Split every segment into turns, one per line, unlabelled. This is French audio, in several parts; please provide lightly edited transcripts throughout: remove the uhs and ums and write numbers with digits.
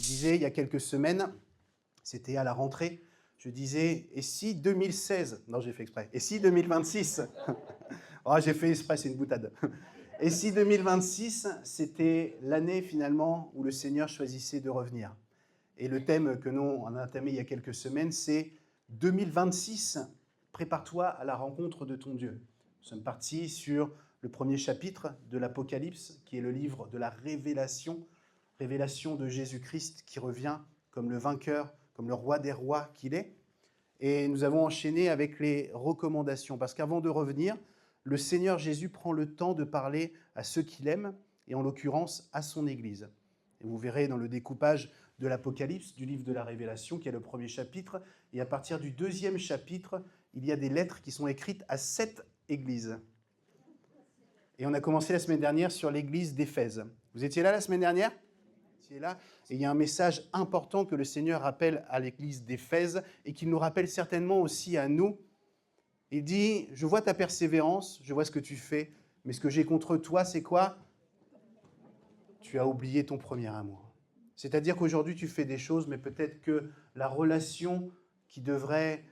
disais il y a quelques semaines, c'était à la rentrée, je disais, et si 2016, non j'ai fait exprès, et si 2026, oh, j'ai fait exprès, c'est une boutade, et si 2026, c'était l'année finalement où le Seigneur choisissait de revenir. Et le thème que nous on a entamé il y a quelques semaines, c'est 2026, prépare-toi à la rencontre de ton Dieu. Nous sommes partis sur le premier chapitre de l'Apocalypse, qui est le livre de la révélation de Jésus-Christ qui revient comme le vainqueur, comme le roi des rois qu'il est. Et nous avons enchaîné avec les recommandations, parce qu'avant de revenir, le Seigneur Jésus prend le temps de parler à ceux qu'il aime, et en l'occurrence à son Église. Et vous verrez dans le découpage de l'Apocalypse, du livre de la Révélation, qui est le premier chapitre, et à partir du deuxième chapitre, il y a des lettres qui sont écrites à 7 églises. Et on a commencé la semaine dernière sur l'église d'Éphèse. Vous étiez là la semaine dernière ? Vous étiez là ? Et il y a un message important que le Seigneur rappelle à l'église d'Éphèse et qu'il nous rappelle certainement aussi à nous. Il dit, je vois ta persévérance, je vois ce que tu fais, mais ce que j'ai contre toi, c'est quoi ? Tu as oublié ton premier amour. C'est-à-dire qu'aujourd'hui, tu fais des choses, mais peut-être que la relation qui devrait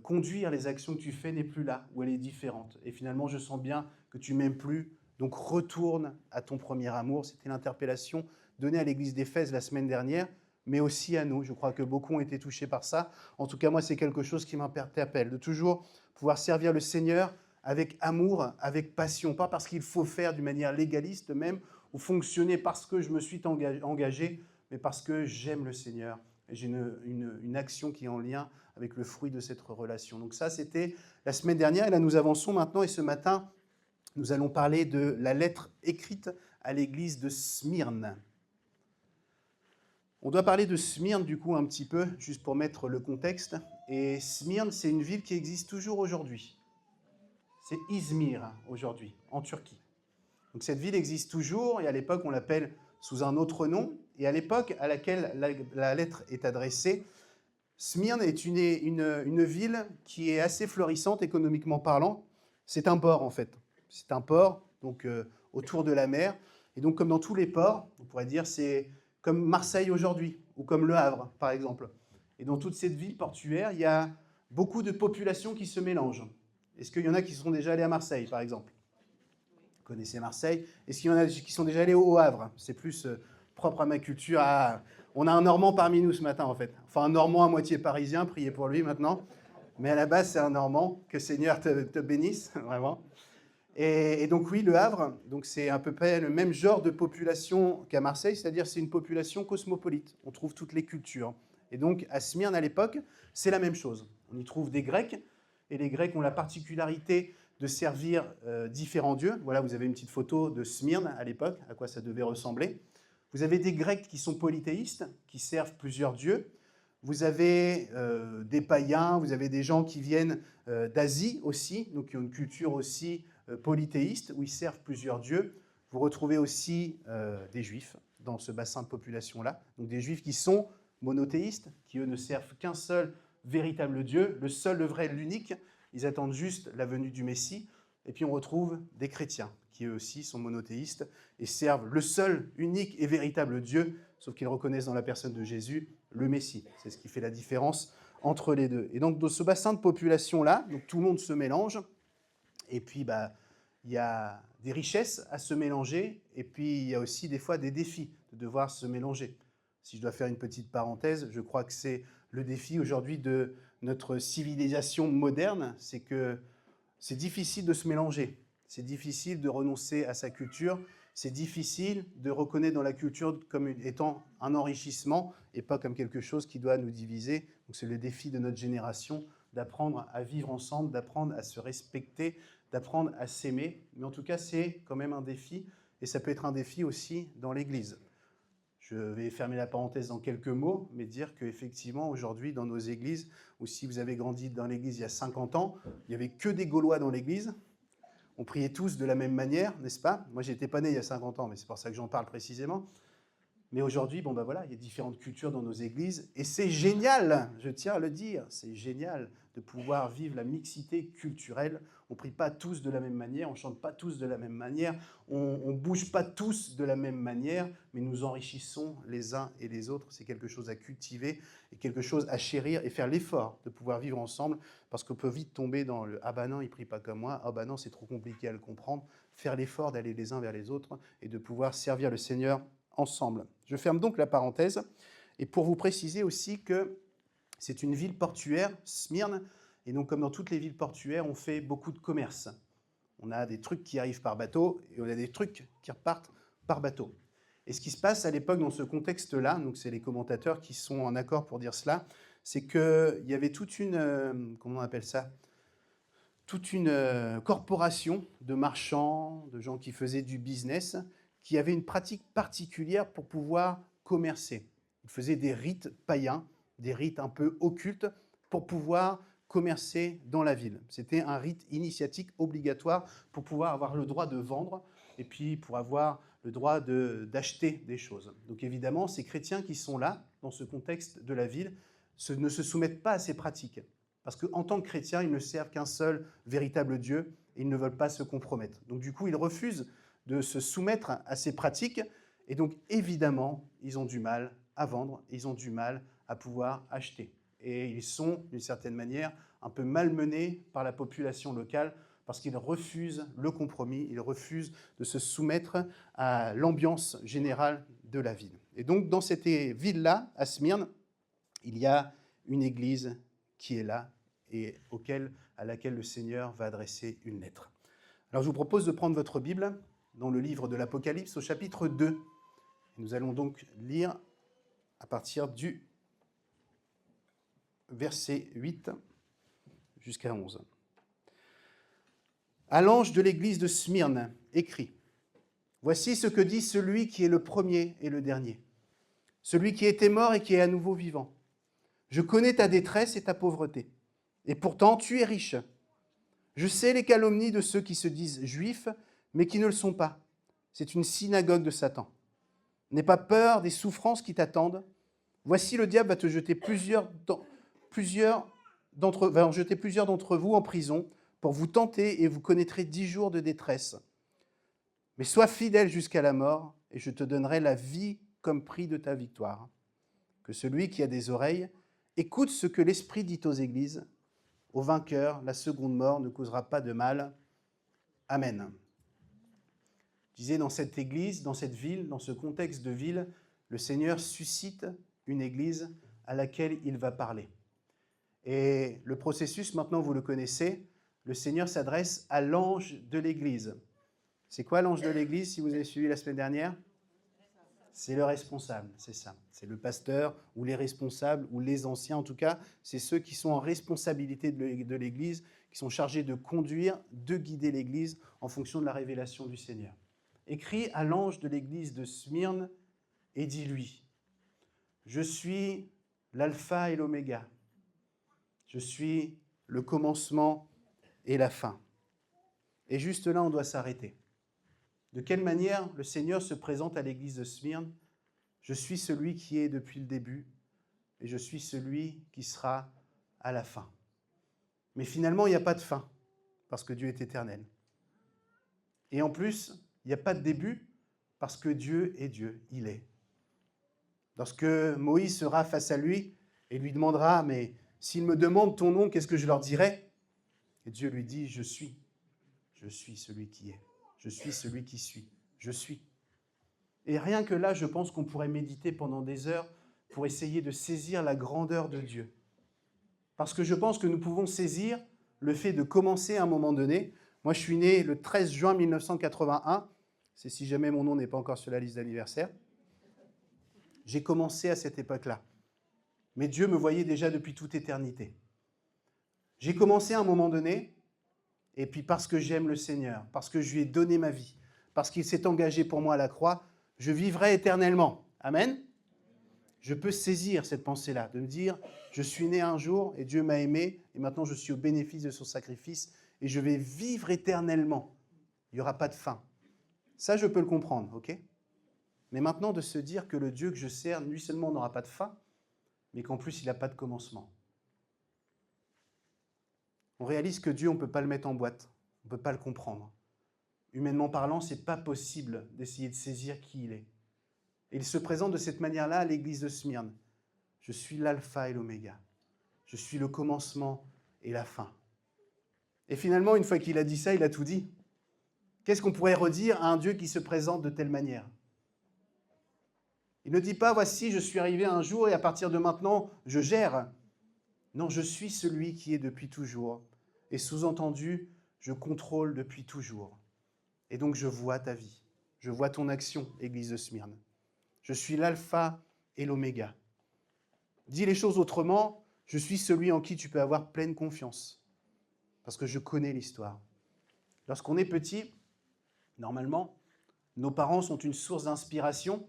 conduire les actions que tu fais n'est plus là, ou elle est différente. Et finalement, je sens bien que tu m'aimes plus, donc retourne à ton premier amour. C'était l'interpellation donnée à l'église d'Éphèse la semaine dernière, mais aussi à nous. Je crois que beaucoup ont été touchés par ça. En tout cas, moi, c'est quelque chose qui m'interpelle, de toujours pouvoir servir le Seigneur avec amour, avec passion, pas parce qu'il faut faire d'une manière légaliste même, ou fonctionner parce que je me suis engagé, mais parce que j'aime le Seigneur. Et j'ai une action qui est en lien avec le fruit de cette relation. Donc ça, c'était la semaine dernière, et là, nous avançons maintenant, et ce matin, nous allons parler de la lettre écrite à l'église de Smyrne. On doit parler de Smyrne, du coup, un petit peu, juste pour mettre le contexte. Et Smyrne, c'est une ville qui existe toujours aujourd'hui. C'est İzmir, aujourd'hui, en Turquie. Donc cette ville existe toujours, et à l'époque, on l'appelle sous un autre nom. Et à l'époque à laquelle la lettre est adressée, Smyrne est une ville qui est assez florissante, économiquement parlant. C'est un port, en fait. C'est un port, donc autour de la mer. Et donc, comme dans tous les ports, on pourrait dire, c'est comme Marseille aujourd'hui, ou comme Le Havre, par exemple. Et dans toute cette ville portuaire, il y a beaucoup de populations qui se mélangent. Est-ce qu'il y en a qui sont déjà allés à Marseille, par exemple ? Vous connaissez Marseille. Est-ce qu'il y en a qui sont déjà allés au Havre ? C'est plus propre à ma culture. On a un Normand parmi nous ce matin, en fait. Enfin, un Normand à moitié parisien, priez pour lui maintenant. Mais à la base, c'est un Normand. Que Seigneur te bénisse, vraiment. Et donc oui, Le Havre, donc c'est à peu près le même genre de population qu'à Marseille, c'est-à-dire c'est une population cosmopolite. On trouve toutes les cultures. Et donc à Smyrne, à l'époque, c'est la même chose. On y trouve des Grecs, et les Grecs ont la particularité de servir différents dieux. Voilà, vous avez une petite photo de Smyrne à l'époque, à quoi ça devait ressembler. Vous avez des Grecs qui sont polythéistes, qui servent plusieurs dieux. Vous avez des païens, vous avez des gens qui viennent d'Asie aussi, donc qui ont une culture aussi polythéiste, où ils servent plusieurs dieux. Vous retrouvez aussi des juifs dans ce bassin de population-là, donc des juifs qui sont monothéistes, qui eux ne servent qu'un seul véritable Dieu, le seul, le vrai, l'unique. Ils attendent juste la venue du Messie. Et puis on retrouve des chrétiens, qui eux aussi sont monothéistes et servent le seul, unique et véritable Dieu, sauf qu'ils reconnaissent dans la personne de Jésus le Messie. C'est ce qui fait la différence entre les deux. Et donc dans ce bassin de population-là, donc tout le monde se mélange, et puis il y a des richesses à se mélanger, et puis il y a aussi des fois des défis de devoir se mélanger. Si je dois faire une petite parenthèse, je crois que c'est le défi aujourd'hui de notre civilisation moderne, c'est que c'est difficile de se mélanger, c'est difficile de renoncer à sa culture, c'est difficile de reconnaître dans la culture comme étant un enrichissement et pas comme quelque chose qui doit nous diviser. Donc c'est le défi de notre génération d'apprendre à vivre ensemble, d'apprendre à se respecter, d'apprendre à s'aimer. Mais en tout cas, c'est quand même un défi, et ça peut être un défi aussi dans l'Église. Je vais fermer la parenthèse dans quelques mots, mais dire qu'effectivement, aujourd'hui, dans nos églises, ou si vous avez grandi dans l'église il y a 50 ans, il n'y avait que des Gaulois dans l'église. On priait tous de la même manière, n'est-ce pas ? Moi, je n'étais pas né il y a 50 ans, mais c'est pour ça que j'en parle précisément. Mais aujourd'hui, voilà, il y a différentes cultures dans nos églises, et c'est génial, je tiens à le dire, c'est génial de pouvoir vivre la mixité culturelle. On ne prie pas tous de la même manière, on ne chante pas tous de la même manière, on ne bouge pas tous de la même manière, mais nous enrichissons les uns et les autres. C'est quelque chose à cultiver et quelque chose à chérir et faire l'effort de pouvoir vivre ensemble, parce qu'on peut vite tomber dans le « ah ben non, il ne prie pas comme moi, ah ben non, c'est trop compliqué à le comprendre », faire l'effort d'aller les uns vers les autres et de pouvoir servir le Seigneur ensemble. Je ferme donc la parenthèse, et pour vous préciser aussi que c'est une ville portuaire, Smyrne, et donc comme dans toutes les villes portuaires, on fait beaucoup de commerce. On a des trucs qui arrivent par bateau et on a des trucs qui repartent par bateau. Et ce qui se passe à l'époque dans ce contexte-là, donc c'est les commentateurs qui sont en accord pour dire cela, c'est qu'il y avait toute une, comment on appelle ça, toute une corporation de marchands, de gens qui faisaient du business, qui avaient une pratique particulière pour pouvoir commercer. Ils faisaient des rites païens, des rites un peu occultes, pour pouvoir commercer dans la ville. C'était un rite initiatique obligatoire pour pouvoir avoir le droit de vendre et puis pour avoir le droit d'acheter des choses. Donc évidemment, ces chrétiens qui sont là, dans ce contexte de la ville, ne se soumettent pas à ces pratiques. Parce qu'en tant que chrétiens, ils ne servent qu'un seul véritable Dieu et ils ne veulent pas se compromettre. Donc du coup, ils refusent de se soumettre à ces pratiques et donc évidemment, ils ont du mal à vendre, ils ont du mal à pouvoir acheter. Et ils sont, d'une certaine manière, un peu malmenés par la population locale parce qu'ils refusent le compromis, ils refusent de se soumettre à l'ambiance générale de la ville. Et donc, dans cette ville-là, à Smyrne, il y a une église qui est là et à laquelle le Seigneur va adresser une lettre. Alors, je vous propose de prendre votre Bible dans le livre de l'Apocalypse au chapitre 2. Nous allons donc lire à partir du verset 8 jusqu'à 11. À l'ange de l'église de Smyrne, écrit : Voici ce que dit celui qui est le premier et le dernier, celui qui était mort et qui est à nouveau vivant. Je connais ta détresse et ta pauvreté, et pourtant tu es riche. Je sais les calomnies de ceux qui se disent juifs, mais qui ne le sont pas. C'est une synagogue de Satan. N'aie pas peur des souffrances qui t'attendent. Voici le diable va te jeter plusieurs d'entre vous en prison pour vous tenter et vous connaîtrez 10 jours de détresse. Mais sois fidèle jusqu'à la mort et je te donnerai la vie comme prix de ta victoire. Que celui qui a des oreilles écoute ce que l'Esprit dit aux églises. Au vainqueur, la seconde mort ne causera pas de mal. Amen. Je disais, dans cette église, dans cette ville, dans ce contexte de ville, le Seigneur suscite une église à laquelle il va parler. Et le processus, maintenant, vous le connaissez, le Seigneur s'adresse à l'ange de l'église. C'est quoi l'ange de l'église, si vous avez suivi la semaine dernière ? C'est le responsable, c'est ça. C'est le pasteur ou les responsables, ou les anciens en tout cas. C'est ceux qui sont en responsabilité de l'église, qui sont chargés de conduire, de guider l'église en fonction de la révélation du Seigneur. Écrit à l'ange de l'église de Smyrne et dis-lui : Je suis l'alpha et l'oméga. Je suis le commencement et la fin. Et juste là, on doit s'arrêter. De quelle manière le Seigneur se présente à l'église de Smyrne ? Je suis celui qui est depuis le début et je suis celui qui sera à la fin. Mais finalement, il n'y a pas de fin parce que Dieu est éternel. Et en plus, il n'y a pas de début parce que Dieu est Dieu, il est. Lorsque Moïse sera face à lui et lui demandera « Mais s'ils me demandent ton nom, qu'est-ce que je leur dirai ?» Et Dieu lui dit « Je suis celui qui est. Je suis celui qui suis. Je suis. » Et rien que là, je pense qu'on pourrait méditer pendant des heures pour essayer de saisir la grandeur de Dieu. Parce que je pense que nous pouvons saisir le fait de commencer à un moment donné. Moi, je suis né le 13 juin 1981. C'est si jamais mon nom n'est pas encore sur la liste d'anniversaire. J'ai commencé à cette époque-là. Mais Dieu me voyait déjà depuis toute éternité. J'ai commencé à un moment donné, et puis parce que j'aime le Seigneur, parce que je lui ai donné ma vie, parce qu'il s'est engagé pour moi à la croix, je vivrai éternellement. Amen. Je peux saisir cette pensée-là, de me dire, je suis né un jour et Dieu m'a aimé, et maintenant je suis au bénéfice de son sacrifice, et je vais vivre éternellement. Il n'y aura pas de fin. Ça, je peux le comprendre, ok ? Mais maintenant, de se dire que le Dieu que je sers, lui seulement n'aura pas de fin, mais qu'en plus, il n'a pas de commencement. On réalise que Dieu, on ne peut pas le mettre en boîte, on ne peut pas le comprendre. Humainement parlant, ce n'est pas possible d'essayer de saisir qui il est. Et il se présente de cette manière-là à l'église de Smyrne. Je suis l'alpha et l'oméga. Je suis le commencement et la fin. Et finalement, une fois qu'il a dit ça, il a tout dit. Qu'est-ce qu'on pourrait redire à un Dieu qui se présente de telle manière? Il ne dit pas, voici, je suis arrivé un jour et à partir de maintenant, je gère. Non, je suis celui qui est depuis toujours. Et sous-entendu, je contrôle depuis toujours. Et donc, je vois ta vie. Je vois ton action, église de Smyrne. Je suis l'alpha et l'oméga. Dis les choses autrement, je suis celui en qui tu peux avoir pleine confiance. Parce que je connais l'histoire. Lorsqu'on est petit, normalement, nos parents sont une source d'inspiration.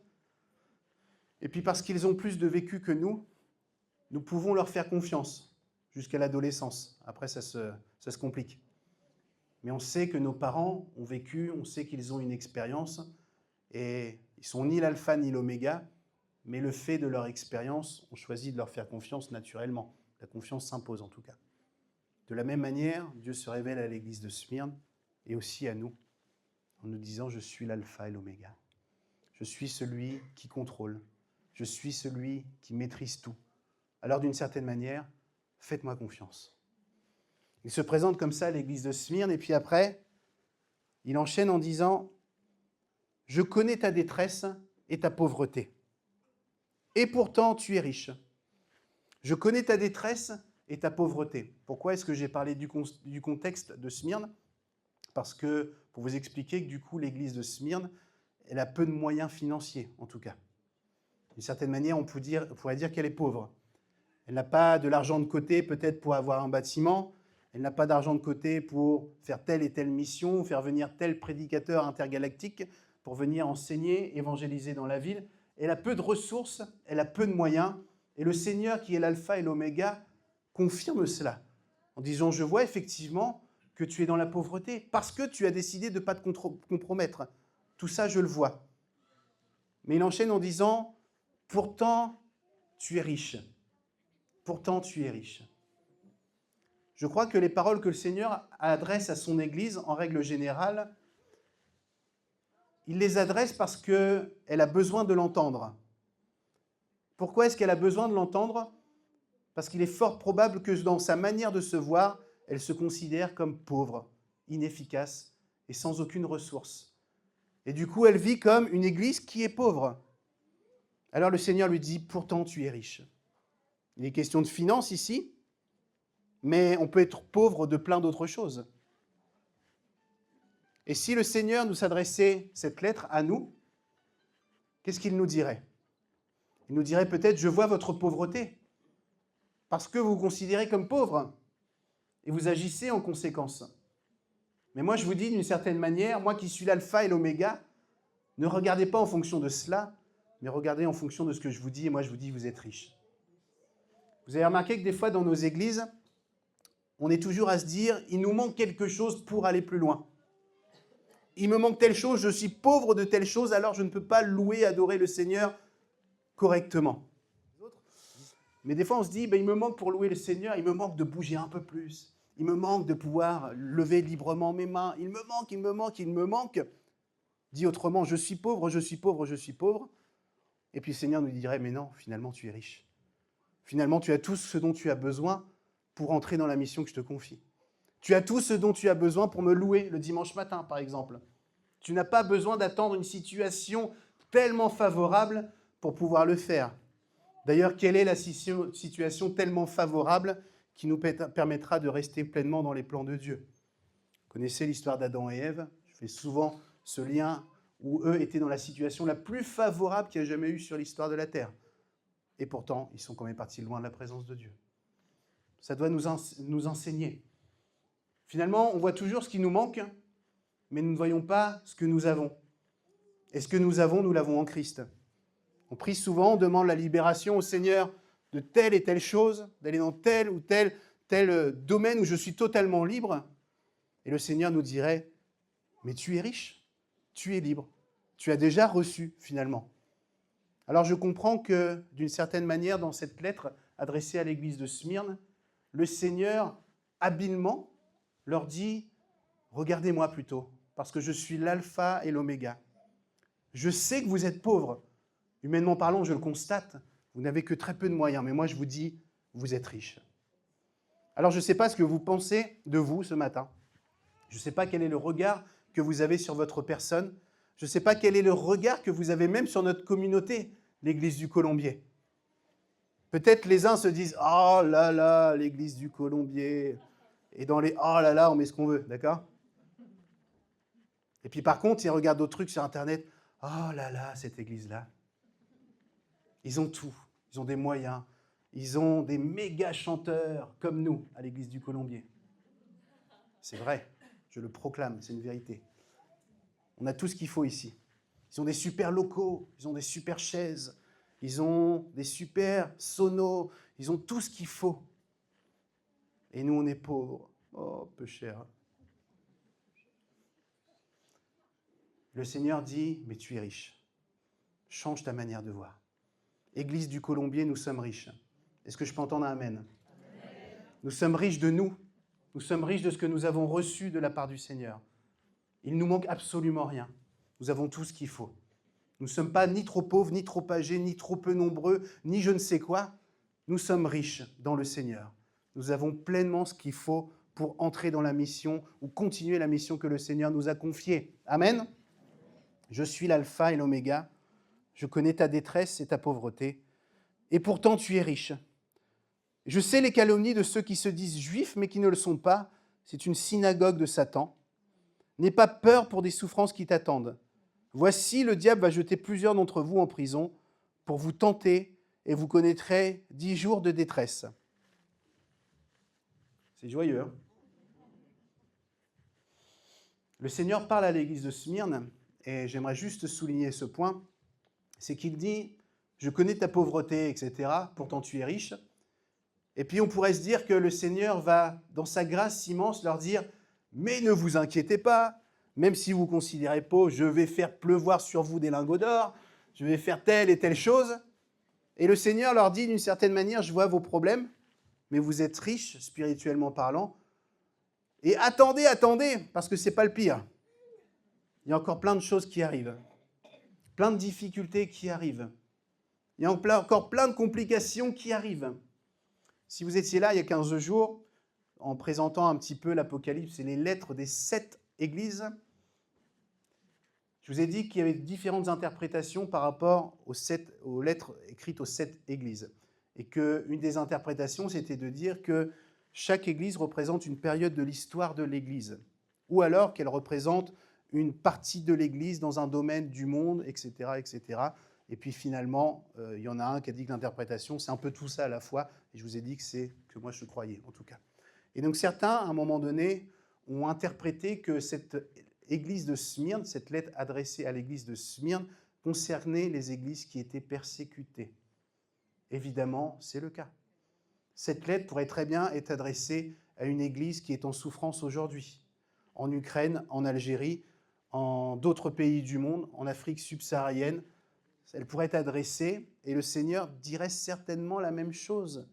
Et puis parce qu'ils ont plus de vécu que nous pouvons leur faire confiance jusqu'à l'adolescence. Après, ça se complique. Mais on sait que nos parents ont vécu, on sait qu'ils ont une expérience, et ils ne sont ni l'alpha ni l'oméga, mais le fait de leur expérience, on choisit de leur faire confiance naturellement. La confiance s'impose en tout cas. De la même manière, Dieu se révèle à l'église de Smyrne, et aussi à nous, en nous disant « Je suis l'alpha et l'oméga. Je suis celui qui contrôle. Je suis celui qui maîtrise tout. Alors d'une certaine manière, faites-moi confiance. » Il se présente comme ça à l'église de Smyrne, et puis après, il enchaîne en disant « Je connais ta détresse et ta pauvreté, et pourtant tu es riche. Je connais ta détresse et ta pauvreté. » Pourquoi est-ce que j'ai parlé du contexte de Smyrne? Parce que, pour vous expliquer que du coup, l'église de Smyrne, elle a peu de moyens financiers, en tout cas. D'une certaine manière, on pourrait dire qu'elle est pauvre. Elle n'a pas de l'argent de côté, peut-être pour avoir un bâtiment. Elle n'a pas d'argent de côté pour faire telle et telle mission, faire venir tel prédicateur intergalactique pour venir enseigner, évangéliser dans la ville. Elle a peu de ressources, elle a peu de moyens. Et le Seigneur, qui est l'alpha et l'oméga, confirme cela en disant « Je vois effectivement que tu es dans la pauvreté parce que tu as décidé de ne pas te compromettre. Tout ça, je le vois. » Mais il enchaîne en disant « Pourtant, tu es riche. Pourtant, tu es riche. » Je crois que les paroles que le Seigneur adresse à son Église, en règle générale, il les adresse parce qu'elle a besoin de l'entendre. Pourquoi est-ce qu'elle a besoin de l'entendre? Parce qu'il est fort probable que dans sa manière de se voir, elle se considère comme pauvre, inefficace et sans aucune ressource. Et du coup, elle vit comme une Église qui est pauvre. Alors le Seigneur lui dit « Pourtant, tu es riche. » Il est question de finances ici, mais on peut être pauvre de plein d'autres choses. Et si le Seigneur nous s'adressait cette lettre à nous, qu'est-ce qu'il nous dirait? Il nous dirait peut-être « Je vois votre pauvreté, parce que vous vous considérez comme pauvre, et vous agissez en conséquence. Mais moi, je vous dis d'une certaine manière, moi qui suis l'alpha et l'oméga, ne regardez pas en fonction de cela, mais regardez en fonction de ce que je vous dis, et moi je vous dis, vous êtes riches. » Vous avez remarqué que des fois, dans nos églises, on est toujours à se dire, il nous manque quelque chose pour aller plus loin. Il me manque telle chose, je suis pauvre de telle chose, alors je ne peux pas louer, adorer le Seigneur correctement. Mais des fois, on se dit, il me manque pour louer le Seigneur, il me manque de bouger un peu plus. Il me manque de pouvoir lever librement mes mains. Il me manque. Dit autrement, je suis pauvre, je suis pauvre, je suis pauvre. Et puis le Seigneur nous dirait, mais non, finalement, tu es riche. Finalement, tu as tout ce dont tu as besoin pour entrer dans la mission que je te confie. Tu as tout ce dont tu as besoin pour me louer le dimanche matin, par exemple. Tu n'as pas besoin d'attendre une situation tellement favorable pour pouvoir le faire. D'ailleurs, quelle est la situation tellement favorable qui nous permettra de rester pleinement dans les plans de Dieu? Vous connaissez l'histoire d'Adam et Ève? Je fais souvent ce lien où eux étaient dans la situation la plus favorable qu'il y a jamais eu sur l'histoire de la Terre. Et pourtant, ils sont quand même partis loin de la présence de Dieu. Ça doit nous enseigner. Finalement, on voit toujours ce qui nous manque, mais nous ne voyons pas ce que nous avons. Et ce que nous avons, nous l'avons en Christ. On prie souvent, on demande la libération au Seigneur de telle et telle chose, d'aller dans tel ou tel domaine où je suis totalement libre. Et le Seigneur nous dirait, mais tu es riche, tu es libre, tu as déjà reçu finalement. Alors je comprends que, d'une certaine manière, dans cette lettre adressée à l'église de Smyrne, le Seigneur habilement, leur dit « Regardez-moi plutôt, parce que je suis l'alpha et l'oméga. Je sais que vous êtes pauvres. Humainement parlant, je le constate. Vous n'avez que très peu de moyens, mais moi je vous dis, vous êtes riches. » Alors je ne sais pas ce que vous pensez de vous ce matin. Je ne sais pas quel est le regard que vous avez sur votre personne. Je ne sais pas quel est le regard que vous avez même sur notre communauté, l'église du Colombier. Peut-être les uns se disent « Oh là là, l'église du Colombier ». Et dans les « Oh là là », on met ce qu'on veut, d'accord? Et puis par contre, ils regardent d'autres trucs sur Internet. « Oh là là, cette église-là ». Ils ont tout. Ils ont des moyens. Ils ont des méga chanteurs comme nous à l'église du Colombier. C'est vrai, je le proclame, c'est une vérité. On a tout ce qu'il faut ici. Ils ont des super locaux, ils ont des super chaises, ils ont des super sonos, ils ont tout ce qu'il faut. Et nous, on est pauvres. Oh, peu cher. Le Seigneur dit, mais tu es riche. Change ta manière de voir. Église du Colombier, nous sommes riches. Est-ce que je peux entendre un amen? Nous sommes riches de nous. Nous sommes riches de ce que nous avons reçu de la part du Seigneur. Il ne nous manque absolument rien. Nous avons tout ce qu'il faut. Nous ne sommes pas ni trop pauvres, ni trop âgés, ni trop peu nombreux, ni je ne sais quoi. Nous sommes riches dans le Seigneur. Nous avons pleinement ce qu'il faut pour entrer dans la mission ou continuer la mission que le Seigneur nous a confiée. Amen. Je suis l'alpha et l'oméga. Je connais ta détresse et ta pauvreté. Et pourtant, tu es riche. Je sais les calomnies de ceux qui se disent juifs, mais qui ne le sont pas. C'est une synagogue de Satan. N'aie pas peur pour des souffrances qui t'attendent. Voici, le diable va jeter plusieurs d'entre vous en prison pour vous tenter, et vous connaîtrez 10 jours de détresse. C'est joyeux, hein? Le Seigneur parle à l'église de Smyrne, et j'aimerais juste souligner ce point, c'est qu'il dit « Je connais ta pauvreté, etc., pourtant tu es riche ». Et puis on pourrait se dire que le Seigneur va, dans sa grâce immense, leur dire « Mais ne vous inquiétez pas, même si vous considérez pauvre, je vais faire pleuvoir sur vous des lingots d'or, je vais faire telle et telle chose. » Et le Seigneur leur dit d'une certaine manière « Je vois vos problèmes, mais vous êtes riches, spirituellement parlant. Et attendez, attendez, parce que ce n'est pas le pire. Il y a encore plein de choses qui arrivent, plein de difficultés qui arrivent. Il y a encore plein de complications qui arrivent. » Si vous étiez là il y a 15 jours, en présentant un petit peu l'Apocalypse et les lettres des 7 églises, je vous ai dit qu'il y avait différentes interprétations par rapport aux lettres écrites aux 7 églises. Et qu'une des interprétations, c'était de dire que chaque église représente une période de l'histoire de l'église, ou alors qu'elle représente une partie de l'église dans un domaine du monde, etc., etc. Et puis finalement, il y en a un qui a dit que l'interprétation, c'est un peu tout ça à la fois, et je vous ai dit que c'est que moi je croyais, en tout cas. Et donc certains, à un moment donné, ont interprété que cette église de Smyrne, cette lettre adressée à l'église de Smyrne, concernait les églises qui étaient persécutées. Évidemment, c'est le cas. Cette lettre pourrait très bien être adressée à une église qui est en souffrance aujourd'hui, en Ukraine, en Algérie, en d'autres pays du monde, en Afrique subsaharienne. Elle pourrait être adressée, et le Seigneur dirait certainement la même chose.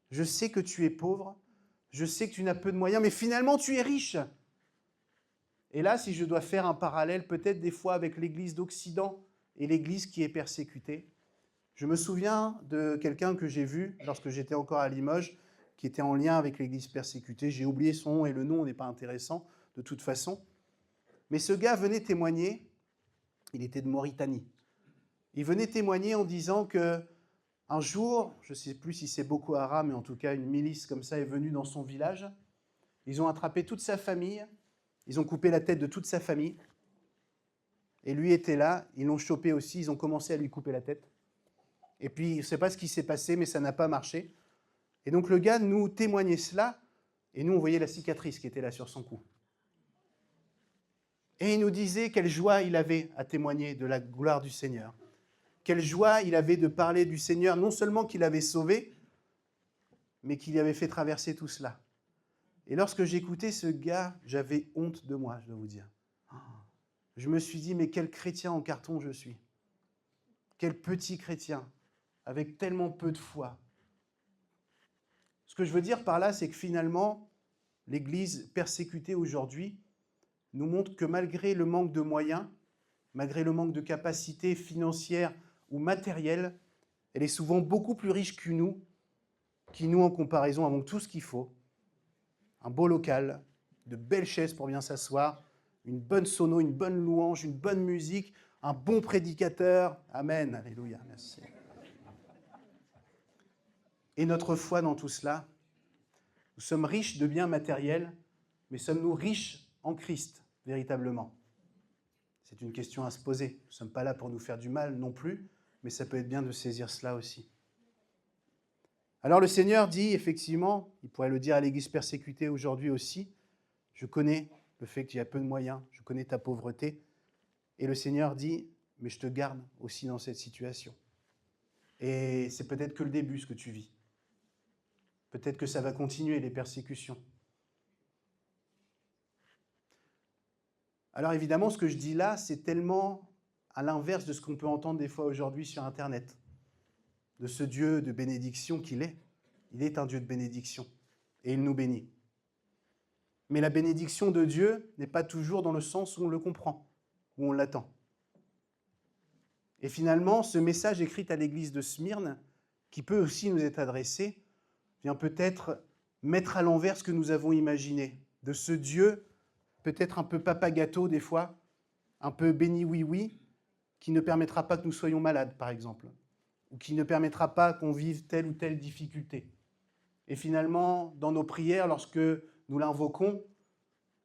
Je sais que tu es pauvre, je sais que tu n'as peu de moyens, mais finalement tu es riche. Et là, si je dois faire un parallèle peut-être des fois avec l'Église d'Occident et l'Église qui est persécutée, je me souviens de quelqu'un que j'ai vu lorsque j'étais encore à Limoges, qui était en lien avec l'Église persécutée. J'ai oublié son nom et le nom n'est pas intéressant de toute façon. Mais ce gars venait témoigner, il était de Mauritanie. Il venait témoigner en disant que un jour, je ne sais plus si c'est Boko Haram, mais en tout cas une milice comme ça est venue dans son village. Ils ont attrapé toute sa famille, ils ont coupé la tête de toute sa famille. Et lui était là, ils l'ont chopé aussi, ils ont commencé à lui couper la tête. Et puis, je ne sais pas ce qui s'est passé, mais ça n'a pas marché. Et donc le gars nous témoignait cela, et nous on voyait la cicatrice qui était là sur son cou. Et il nous disait quelle joie il avait à témoigner de la gloire du Seigneur. Quelle joie il avait de parler du Seigneur, non seulement qu'il avait sauvé, mais qu'il avait fait traverser tout cela. Et lorsque j'écoutais ce gars, j'avais honte de moi, je dois vous dire. Je me suis dit, mais quel chrétien en carton je suis. Quel petit chrétien, avec tellement peu de foi. Ce que je veux dire par là, c'est que finalement, l'Église persécutée aujourd'hui nous montre que malgré le manque de moyens, malgré le manque de capacités financières ou matérielles, elle est souvent beaucoup plus riche que nous, qui nous, en comparaison, avons tout ce qu'il faut. Un beau local, de belles chaises pour bien s'asseoir, une bonne sono, une bonne louange, une bonne musique, un bon prédicateur. Amen, alléluia, merci. Et notre foi dans tout cela, nous sommes riches de biens matériels, mais sommes-nous riches en Christ, véritablement? C'est une question à se poser. Nous ne sommes pas là pour nous faire du mal non plus, mais ça peut être bien de saisir cela aussi. Alors le Seigneur dit, effectivement, il pourrait le dire à l'Église persécutée aujourd'hui aussi, je connais le fait qu'il y a peu de moyens, je connais ta pauvreté, et le Seigneur dit, mais je te garde aussi dans cette situation. Et c'est peut-être que le début, ce que tu vis. Peut-être que ça va continuer, les persécutions. Alors évidemment, ce que je dis là, c'est tellement à l'inverse de ce qu'on peut entendre des fois aujourd'hui sur Internet, de ce Dieu de bénédiction qu'il est. Il est un Dieu de bénédiction, et il nous bénit. Mais la bénédiction de Dieu n'est pas toujours dans le sens où on le comprend, où on l'attend. Et finalement, ce message écrit à l'église de Smyrne, qui peut aussi nous être adressé, vient peut-être mettre à l'envers ce que nous avons imaginé, de ce Dieu peut-être un peu papa gâteau des fois, un peu béni oui-oui, qui ne permettra pas que nous soyons malades, par exemple, ou qui ne permettra pas qu'on vive telle ou telle difficulté. Et finalement, dans nos prières, lorsque nous l'invoquons,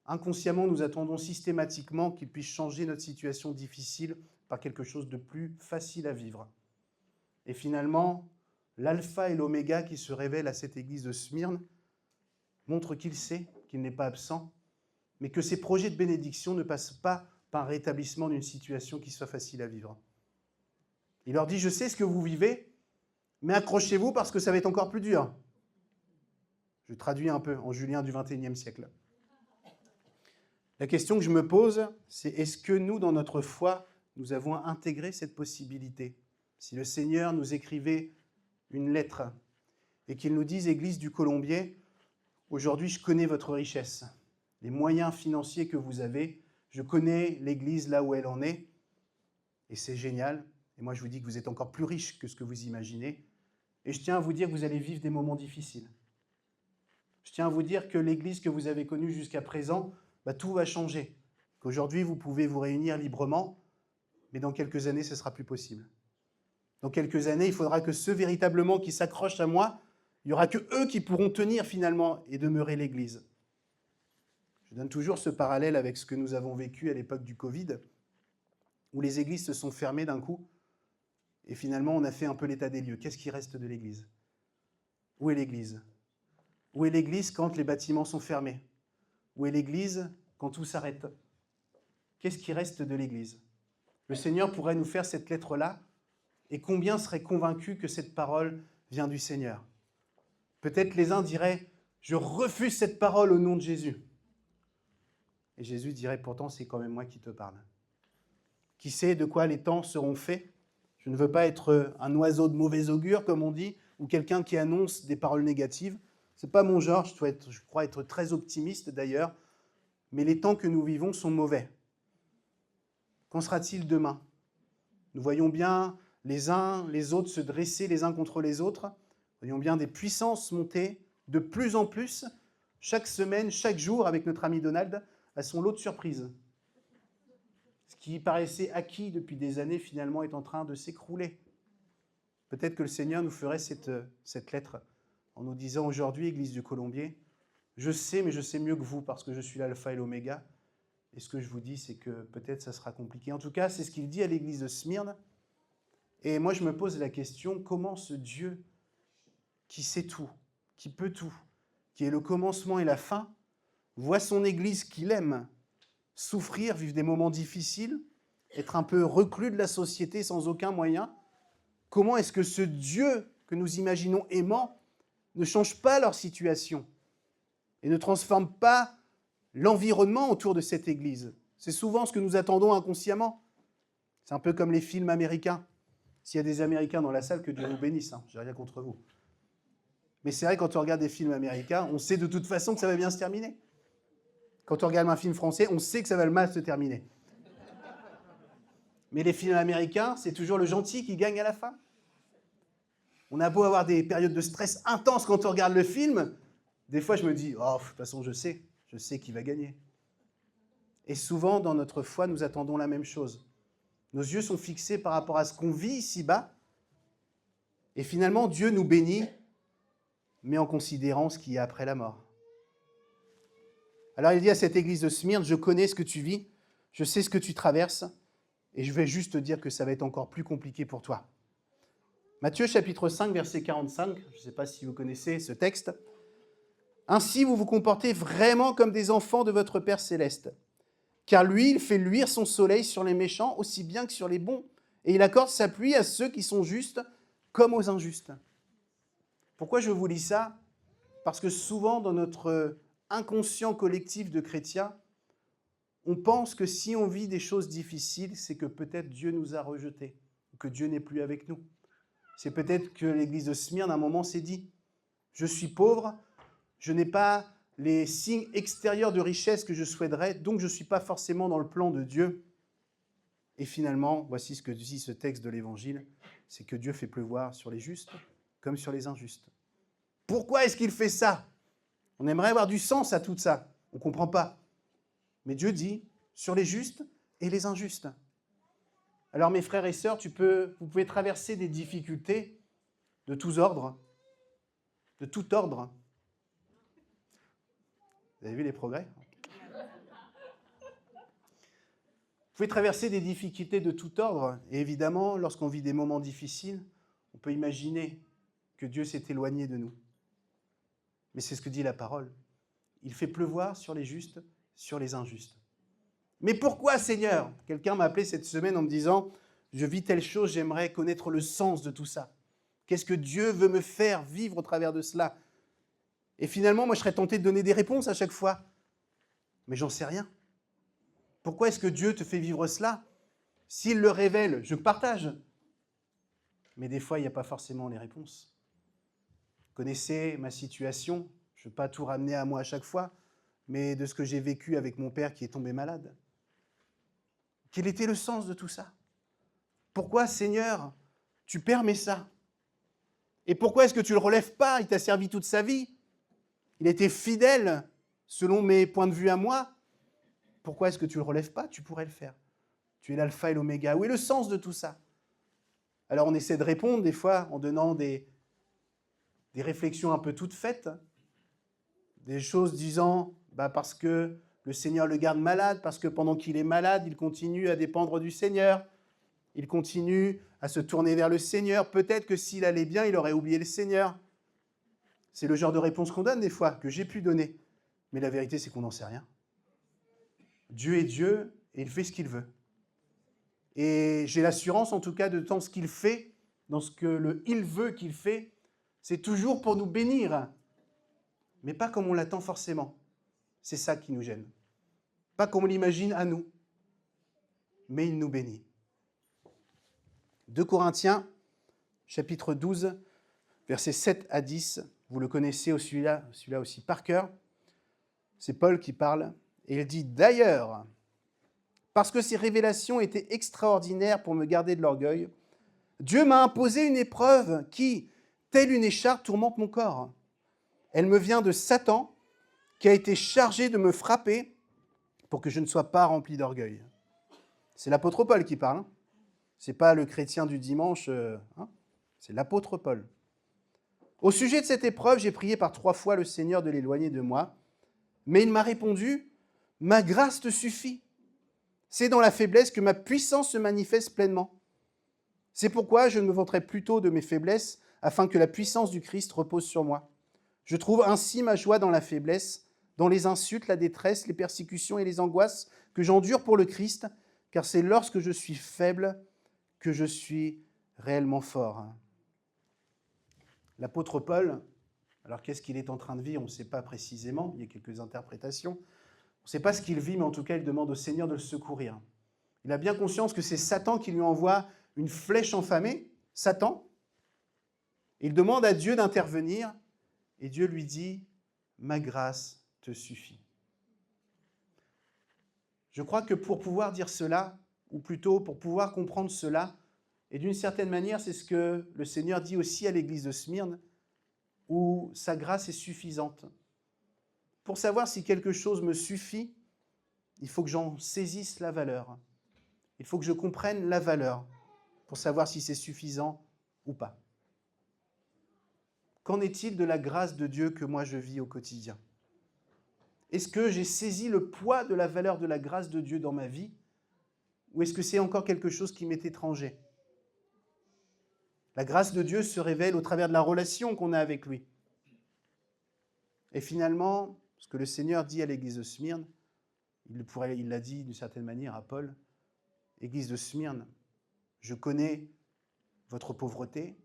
inconsciemment, nous attendons systématiquement qu'il puisse changer notre situation difficile par quelque chose de plus facile à vivre. Et finalement, l'alpha et l'oméga qui se révèlent à cette église de Smyrne montrent qu'il sait, qu'il n'est pas absent, mais que ces projets de bénédiction ne passent pas par un rétablissement d'une situation qui soit facile à vivre. Il leur dit, je sais ce que vous vivez, mais accrochez-vous parce que ça va être encore plus dur. Je traduis un peu en Julien du XXIe siècle. La question que je me pose, c'est est-ce que nous, dans notre foi, nous avons intégré cette possibilité? Si le Seigneur nous écrivait une lettre et qu'il nous dise, Église du Colombier, aujourd'hui je connais votre richesse, les moyens financiers que vous avez, je connais l'Église là où elle en est, et c'est génial. Et moi je vous dis que vous êtes encore plus riche que ce que vous imaginez. Et je tiens à vous dire que vous allez vivre des moments difficiles. Je tiens à vous dire que l'Église que vous avez connue jusqu'à présent, tout va changer. Qu'aujourd'hui vous pouvez vous réunir librement, mais dans quelques années ce ne sera plus possible. Dans quelques années, il faudra que ceux véritablement qui s'accrochent à moi, il n'y aura que eux qui pourront tenir finalement et demeurer l'Église. Je donne toujours ce parallèle avec ce que nous avons vécu à l'époque du Covid, où les églises se sont fermées d'un coup, et finalement on a fait un peu l'état des lieux. Qu'est-ce qui reste de l'Église? Où est l'Église? Où est l'Église quand les bâtiments sont fermés? Où est l'Église quand tout s'arrête? Qu'est-ce qui reste de l'Église? Le Seigneur pourrait nous faire cette lettre-là, et combien seraient convaincus que cette parole vient du Seigneur? Peut-être les uns diraient « Je refuse cette parole au nom de Jésus ». Et Jésus dirait « Pourtant, c'est quand même moi qui te parle. Qui sait de quoi les temps seront faits? Je ne veux pas être un oiseau de mauvais augure, comme on dit, ou quelqu'un qui annonce des paroles négatives. Ce n'est pas mon genre, je crois être très optimiste d'ailleurs, mais les temps que nous vivons sont mauvais. Qu'en sera-t-il demain? Nous voyons bien les uns, les autres se dresser les uns contre les autres. Nous voyons bien des puissances monter de plus en plus, chaque semaine, chaque jour, avec notre ami Donald, à son lot de surprises. Ce qui paraissait acquis depuis des années, finalement, est en train de s'écrouler. Peut-être que le Seigneur nous ferait cette lettre en nous disant aujourd'hui, Église du Colombier, je sais, mais je sais mieux que vous, parce que je suis l'alpha et l'oméga. Et ce que je vous dis, c'est que peut-être ça sera compliqué. En tout cas, c'est ce qu'il dit à l'église de Smyrne. Et moi, je me pose la question, comment ce Dieu qui sait tout, qui peut tout, qui est le commencement et la fin, voit son église qu'il aime souffrir, vivre des moments difficiles, être un peu reclus de la société sans aucun moyen? Comment est-ce que ce Dieu que nous imaginons aimant ne change pas leur situation et ne transforme pas l'environnement autour de cette église? C'est souvent ce que nous attendons inconsciemment. C'est un peu comme les films américains. S'il y a des Américains dans la salle, que Dieu vous bénisse, hein, j'ai rien contre vous. Mais c'est vrai, quand on regarde des films américains, on sait de toute façon que ça va bien se terminer. Quand on regarde un film français, on sait que ça va mal se terminer. Mais les films américains, c'est toujours le gentil qui gagne à la fin. On a beau avoir des périodes de stress intenses quand on regarde le film, des fois je me dis, oh, de toute façon je sais qui va gagner. Et souvent, dans notre foi, nous attendons la même chose. Nos yeux sont fixés par rapport à ce qu'on vit ici-bas, et finalement, Dieu nous bénit, mais en considérant ce qu'il y a après la mort. Alors il dit à cette église de Smyrne, je connais ce que tu vis, je sais ce que tu traverses, et je vais juste te dire que ça va être encore plus compliqué pour toi. Matthieu chapitre 5, verset 45, je ne sais pas si vous connaissez ce texte. « Ainsi vous vous comportez vraiment comme des enfants de votre Père céleste, car lui, il fait luire son soleil sur les méchants aussi bien que sur les bons, et il accorde sa pluie à ceux qui sont justes comme aux injustes. » Pourquoi je vous lis ça? Parce que souvent, dans notre inconscient collectif de chrétiens, on pense que si on vit des choses difficiles, c'est que peut-être Dieu nous a rejetés, ou que Dieu n'est plus avec nous. C'est peut-être que l'église de Smyrne, à un moment, s'est dit « Je suis pauvre, je n'ai pas les signes extérieurs de richesse que je souhaiterais, donc je ne suis pas forcément dans le plan de Dieu. » Et finalement, voici ce que dit ce texte de l'Évangile, c'est que Dieu fait pleuvoir sur les justes comme sur les injustes. Pourquoi est-ce qu'il fait ça? On aimerait avoir du sens à tout ça, on ne comprend pas. Mais Dieu dit sur les justes et les injustes. Alors mes frères et sœurs, vous pouvez traverser des difficultés de tous ordres, de tout ordre. Vous avez vu les progrès? Vous pouvez traverser des difficultés de tout ordre, et évidemment, lorsqu'on vit des moments difficiles, on peut imaginer que Dieu s'est éloigné de nous. Mais c'est ce que dit la parole. Il fait pleuvoir sur les justes, sur les injustes. Mais pourquoi, Seigneur? Quelqu'un m'a appelé cette semaine en me disant « Je vis telle chose, j'aimerais connaître le sens de tout ça. Qu'est-ce que Dieu veut me faire vivre au travers de cela ?» Et finalement, moi, je serais tenté de donner des réponses à chaque fois. Mais j'en sais rien. Pourquoi est-ce que Dieu te fait vivre cela? S'il le révèle, je partage. Mais des fois, il n'y a pas forcément les réponses. Vous connaissez ma situation, je ne vais pas tout ramener à moi à chaque fois, mais de ce que j'ai vécu avec mon père qui est tombé malade. Quel était le sens de tout ça? Pourquoi, Seigneur, tu permets ça? Et pourquoi est-ce que tu ne le relèves pas? Il t'a servi toute sa vie. Il a été fidèle selon mes points de vue à moi. Pourquoi est-ce que tu ne le relèves pas? Tu pourrais le faire. Tu es l'alpha et l'oméga. Où est le sens de tout ça? Alors on essaie de répondre des fois en donnant des réflexions un peu toutes faites, des choses disant parce que le Seigneur le garde malade, parce que pendant qu'il est malade, il continue à dépendre du Seigneur, il continue à se tourner vers le Seigneur. Peut-être que s'il allait bien, il aurait oublié le Seigneur. C'est le genre de réponse qu'on donne des fois, que j'ai pu donner. Mais la vérité, c'est qu'on n'en sait rien. Dieu est Dieu et il fait ce qu'il veut. Et j'ai l'assurance, en tout cas, de tant ce qu'il fait, dans ce que le « il veut » qu'il fait, c'est toujours pour nous bénir, mais pas comme on l'attend forcément. C'est ça qui nous gêne. Pas comme on l'imagine à nous, mais il nous bénit. 2 Corinthiens, chapitre 12, versets 7 à 10, vous le connaissez, celui-là aussi par cœur. C'est Paul qui parle, et il dit « D'ailleurs, parce que ces révélations étaient extraordinaires pour me garder de l'orgueil, Dieu m'a imposé une épreuve qui, telle une écharpe, tourmente mon corps. Elle me vient de Satan, qui a été chargé de me frapper pour que je ne sois pas rempli d'orgueil. » C'est l'apôtre Paul qui parle. Ce n'est pas le chrétien du dimanche, c'est l'apôtre Paul. « Au sujet de cette épreuve, j'ai prié par 3 fois le Seigneur de l'éloigner de moi, mais il m'a répondu, « Ma grâce te suffit. C'est dans la faiblesse que ma puissance se manifeste pleinement. C'est pourquoi je me vanterai plutôt de mes faiblesses, afin que la puissance du Christ repose sur moi. Je trouve ainsi ma joie dans la faiblesse, dans les insultes, la détresse, les persécutions et les angoisses que j'endure pour le Christ, car c'est lorsque je suis faible que je suis réellement fort. » L'apôtre Paul, alors qu'est-ce qu'il est en train de vivre? On ne sait pas précisément, il y a quelques interprétations. On ne sait pas ce qu'il vit, mais en tout cas, il demande au Seigneur de le secourir. Il a bien conscience que c'est Satan qui lui envoie une flèche enflammée, Satan. Il demande à Dieu d'intervenir, Et Dieu lui dit, ma grâce te suffit. Je crois que pour pouvoir dire cela, ou plutôt pour pouvoir comprendre cela, et d'une certaine manière, c'est ce que le Seigneur dit aussi à l'église de Smyrne, où sa grâce est suffisante. Pour savoir si quelque chose me suffit, il faut que j'en saisisse la valeur. Il faut que je comprenne la valeur pour savoir si c'est suffisant ou pas. Qu'en est-il de la grâce de Dieu que moi je vis au quotidien? Est-ce que j'ai saisi le poids de la valeur de la grâce de Dieu dans ma vie? Ou est-ce que c'est encore quelque chose qui m'est étranger? La grâce de Dieu se révèle au travers de la relation qu'on a avec lui. Et finalement, ce que le Seigneur dit à l'église de Smyrne, il l'a dit d'une certaine manière à Paul, église de Smyrne, je connais votre pauvreté,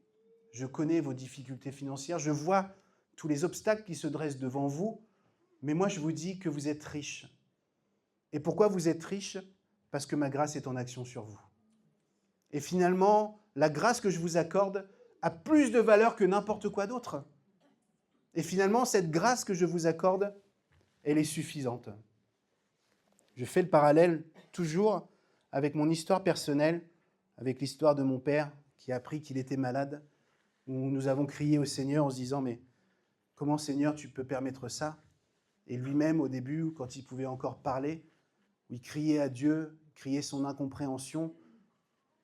je connais vos difficultés financières, je vois tous les obstacles qui se dressent devant vous, mais moi je vous dis que vous êtes riches. Et pourquoi vous êtes riches? Parce que ma grâce est en action sur vous. Et finalement, la grâce que je vous accorde a plus de valeur que n'importe quoi d'autre. Et finalement, cette grâce que je vous accorde, elle est suffisante. Je fais le parallèle toujours avec mon histoire personnelle, avec l'histoire de mon père qui a appris qu'il était malade, où nous avons crié au Seigneur en se disant « Mais comment, Seigneur, tu peux permettre ça ?» Et lui-même, au début, quand il pouvait encore parler, où il criait à Dieu, criait son incompréhension.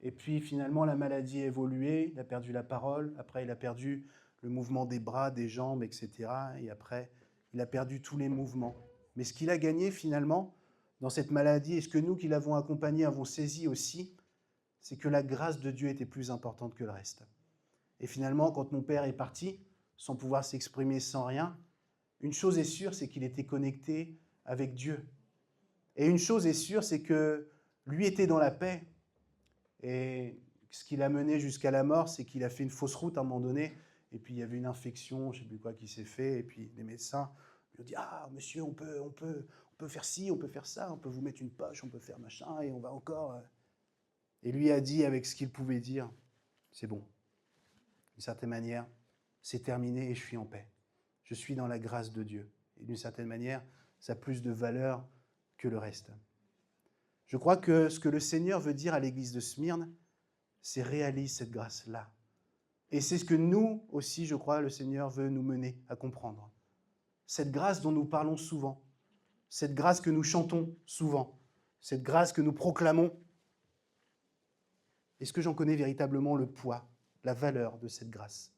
Et puis, finalement, la maladie a évolué, il a perdu la parole, après il a perdu le mouvement des bras, des jambes, etc. Et après, il a perdu tous les mouvements. Mais ce qu'il a gagné, finalement, dans cette maladie, et ce que nous qui l'avons accompagné avons saisi aussi, c'est que la grâce de Dieu était plus importante que le reste. Et finalement, quand mon père est parti, sans pouvoir s'exprimer, sans rien, une chose est sûre, c'est qu'il était connecté avec Dieu. Et une chose est sûre, c'est que lui était dans la paix. Et ce qui l'a mené jusqu'à la mort, c'est qu'il a fait une fausse route à un moment donné, et puis il y avait une infection, je ne sais plus quoi qui s'est fait, et puis les médecins lui ont dit « Ah, monsieur, on peut faire ci, on peut faire ça, on peut vous mettre une poche, on peut faire machin, et on va encore... » Et lui a dit avec ce qu'il pouvait dire, c'est bon. D'une certaine manière, c'est terminé et je suis en paix. Je suis dans la grâce de Dieu. Et d'une certaine manière, ça a plus de valeur que le reste. Je crois que ce que le Seigneur veut dire à l'église de Smyrne, c'est réalise cette grâce-là. Et c'est ce que nous aussi, je crois, le Seigneur veut nous mener à comprendre. Cette grâce dont nous parlons souvent, cette grâce que nous chantons souvent, cette grâce que nous proclamons. Est-ce que j'en connais véritablement le poids, la valeur de cette grâce,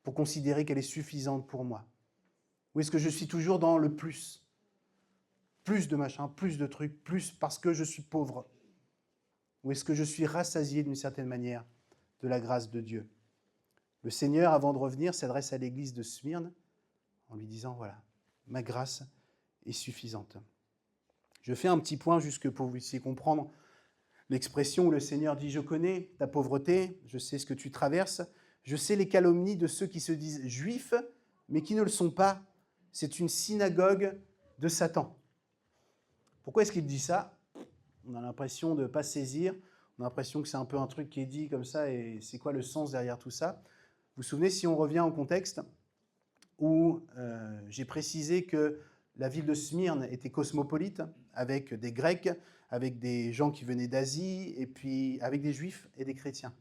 pour considérer qu'elle est suffisante pour moi? Ou est-ce que je suis toujours dans le plus? Plus de machin, plus de trucs, plus parce que je suis pauvre? Ou est-ce que je suis rassasié d'une certaine manière de la grâce de Dieu? Le Seigneur, avant de revenir, s'adresse à l'église de Smyrne en lui disant, voilà, ma grâce est suffisante. Je fais un petit point jusque pour que vous puissiez comprendre l'expression où le Seigneur dit « Je connais ta pauvreté, je sais ce que tu traverses, je sais les calomnies de ceux qui se disent juifs, mais qui ne le sont pas. C'est une synagogue de Satan. » Pourquoi est-ce qu'il dit ça? On a l'impression de ne pas saisir, on a l'impression que c'est un peu un truc qui est dit comme ça, et c'est quoi le sens derrière tout ça? Vous vous souvenez, si on revient au contexte, où j'ai précisé que la ville de Smyrne était cosmopolite, avec des Grecs, avec des gens qui venaient d'Asie, et puis avec des Juifs et des chrétiens.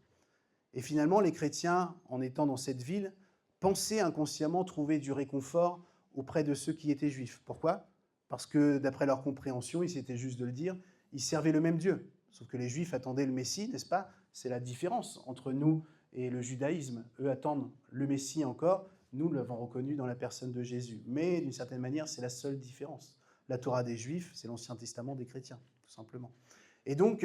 Et finalement, les chrétiens, en étant dans cette ville, pensaient inconsciemment trouver du réconfort auprès de ceux qui étaient juifs. Pourquoi? Parce que, d'après leur compréhension, il s'était juste de le dire, ils servaient le même Dieu. Sauf que les Juifs attendaient le Messie, n'est-ce pas? C'est la différence entre nous et le judaïsme. Eux attendent le Messie encore, nous l'avons reconnu dans la personne de Jésus. Mais d'une certaine manière, c'est la seule différence. La Torah des Juifs, c'est l'Ancien Testament des chrétiens, tout simplement. Et donc,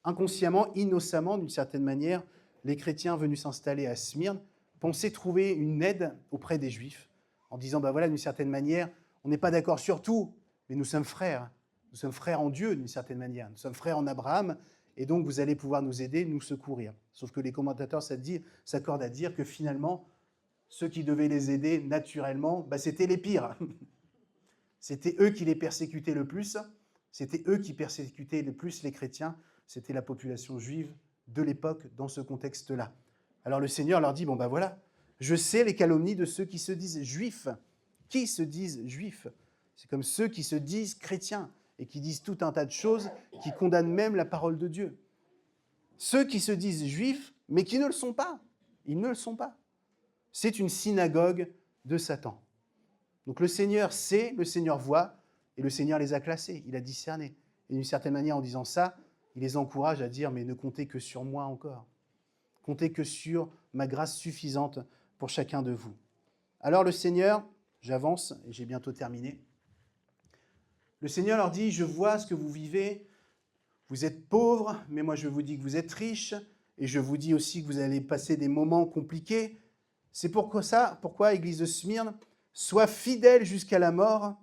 inconsciemment, innocemment, d'une certaine manière, les chrétiens venus s'installer à Smyrne pensaient trouver une aide auprès des Juifs, en disant, ben voilà, d'une certaine manière, on n'est pas d'accord sur tout, mais nous sommes frères. Nous sommes frères en Dieu, d'une certaine manière. Nous sommes frères en Abraham, et donc vous allez pouvoir nous aider, nous secourir. Sauf que les commentateurs s'accordent à dire que finalement, ceux qui devaient les aider naturellement, ben c'était les pires. C'était eux qui les persécutaient le plus, c'était eux qui persécutaient le plus les chrétiens, c'était la population juive de l'époque dans ce contexte-là. Alors le Seigneur leur dit, bon ben voilà, Je sais les calomnies de ceux qui se disent juifs. Qui se disent juifs? C'est comme ceux qui se disent chrétiens et qui disent tout un tas de choses, qui condamnent même la parole de Dieu. Ceux qui se disent juifs, mais qui ne le sont pas. Ils ne le sont pas. C'est une synagogue de Satan. Donc le Seigneur sait, le Seigneur voit, et le Seigneur les a classés, il a discerné. Et d'une certaine manière, en disant ça, il les encourage à dire « mais ne comptez que sur moi encore. Comptez que sur ma grâce suffisante pour chacun de vous. » Alors le Seigneur, j'avance, et j'ai bientôt terminé, le Seigneur leur dit « je vois ce que vous vivez, vous êtes pauvres, mais moi je vous dis que vous êtes riches, et je vous dis aussi que vous allez passer des moments compliqués. C'est pourquoi, Église de Smyrne, sois fidèle jusqu'à la mort,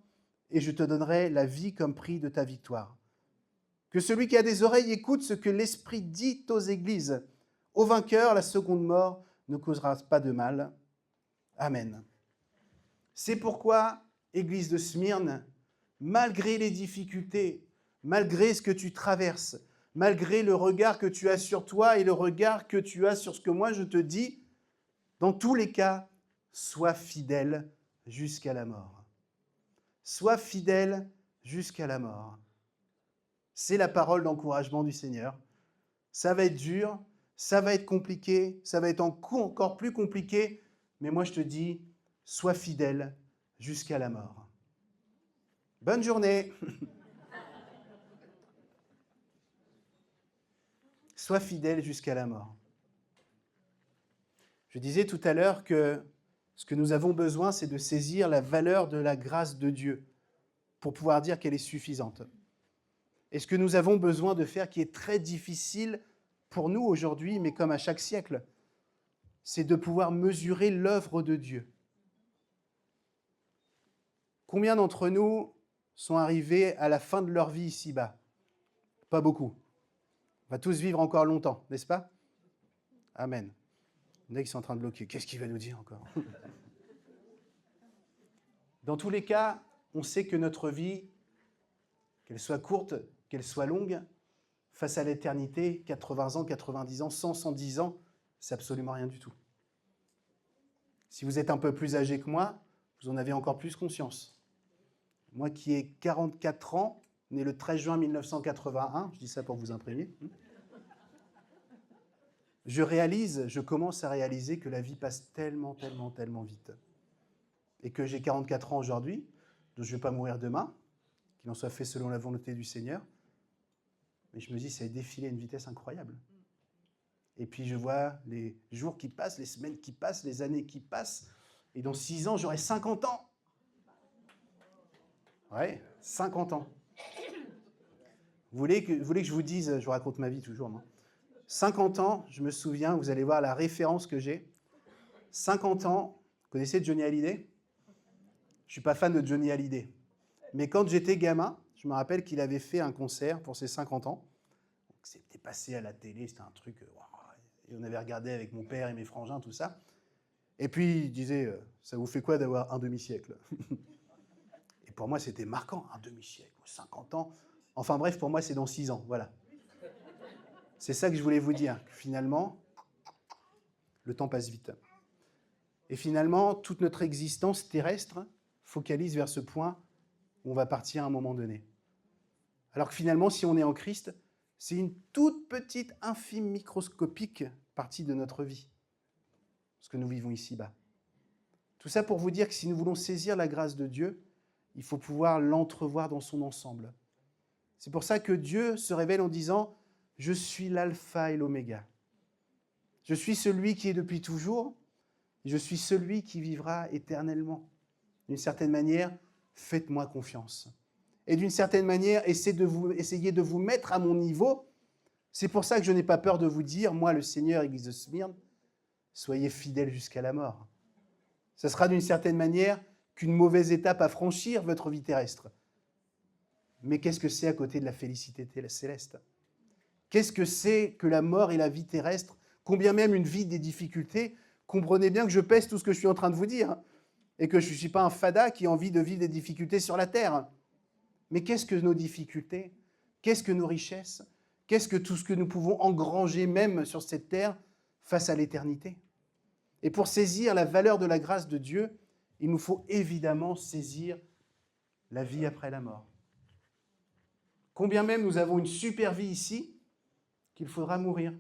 et je te donnerai la vie comme prix de ta victoire. Que celui qui a des oreilles écoute ce que l'Esprit dit aux églises. Au vainqueur, la seconde mort ne causera pas de mal. Amen. » C'est pourquoi, Église de Smyrne, malgré les difficultés, malgré ce que tu traverses, malgré le regard que tu as sur toi et le regard que tu as sur ce que moi je te dis, dans tous les cas, sois fidèle jusqu'à la mort. Sois fidèle jusqu'à la mort. C'est la parole d'encouragement du Seigneur. Ça va être dur, ça va être compliqué, ça va être encore plus compliqué, mais moi je te dis, sois fidèle jusqu'à la mort. Bonne journée. Sois fidèle jusqu'à la mort. Je disais tout à l'heure que ce que nous avons besoin, c'est de saisir la valeur de la grâce de Dieu pour pouvoir dire qu'elle est suffisante. Et ce que nous avons besoin de faire, qui est très difficile pour nous aujourd'hui, mais comme à chaque siècle, c'est de pouvoir mesurer l'œuvre de Dieu. Combien d'entre nous sont arrivés à la fin de leur vie ici-bas? Pas beaucoup. On va tous vivre encore longtemps, n'est-ce pas? Amen. Il y en a qui sont en train de bloquer. Qu'est-ce qu'il va nous dire encore? Dans tous les cas, on sait que notre vie, qu'elle soit courte, qu'elle soit longue, face à l'éternité, 80 ans, 90 ans, 100, 110 ans, c'est absolument rien du tout. Si vous êtes un peu plus âgé que moi, vous en avez encore plus conscience. Moi qui ai 44 ans, né le 13 juin 1981, je dis ça pour vous imprégner, je commence à réaliser que la vie passe tellement, tellement, tellement vite. Et que j'ai 44 ans aujourd'hui, donc je ne vais pas mourir demain, qu'il en soit fait selon la volonté du Seigneur. Mais je me dis, ça a défilé à une vitesse incroyable. Et puis je vois les jours qui passent, les semaines qui passent, les années qui passent, et dans 6 ans, j'aurai 50 ans. Ouais, 50 ans. Vous voulez que je vous dise, je vous raconte ma vie toujours, moi. 50 ans, je me souviens, vous allez voir la référence que j'ai. 50 ans, vous connaissez Johnny Hallyday? Je ne suis pas fan de Johnny Hallyday. Mais quand j'étais gamin, je me rappelle qu'il avait fait un concert pour ses 50 ans. C'était passé à la télé, c'était un truc... Et on avait regardé avec mon père et mes frangins, tout ça. Et puis, il disait, ça vous fait quoi d'avoir un demi-siècle? Et pour moi, c'était marquant, un demi-siècle, 50 ans. Enfin bref, pour moi, c'est dans 6 ans, voilà. C'est ça que je voulais vous dire. Finalement, le temps passe vite. Et finalement, toute notre existence terrestre focalise vers ce point où on va partir à un moment donné. Alors que finalement, si on est en Christ, c'est une toute petite, infime, microscopique partie de notre vie, ce que nous vivons ici-bas. Tout ça pour vous dire que si nous voulons saisir la grâce de Dieu, il faut pouvoir l'entrevoir dans son ensemble. C'est pour ça que Dieu se révèle en disant « Je suis l'alpha et l'oméga. Je suis celui qui est depuis toujours, et je suis celui qui vivra éternellement. D'une certaine manière, faites-moi confiance. » Et d'une certaine manière, essayez de vous mettre à mon niveau. C'est pour ça que je n'ai pas peur de vous dire, moi, le Seigneur, Église de Smyrne, soyez fidèles jusqu'à la mort. Ce sera d'une certaine manière qu'une mauvaise étape à franchir, votre vie terrestre. Mais qu'est-ce que c'est à côté de la félicité céleste? Qu'est-ce que c'est que la mort et la vie terrestre? Combien même une vie des difficultés? Comprenez bien que je pèse tout ce que je suis en train de vous dire et que je ne suis pas un fada qui a envie de vivre des difficultés sur la terre. Mais qu'est-ce que nos difficultés? Qu'est-ce que nos richesses? Qu'est-ce que tout ce que nous pouvons engranger même sur cette terre face à l'éternité? Et pour saisir la valeur de la grâce de Dieu, il nous faut évidemment saisir la vie après la mort. Combien même nous avons une super vie ici, qu'il faudra mourir.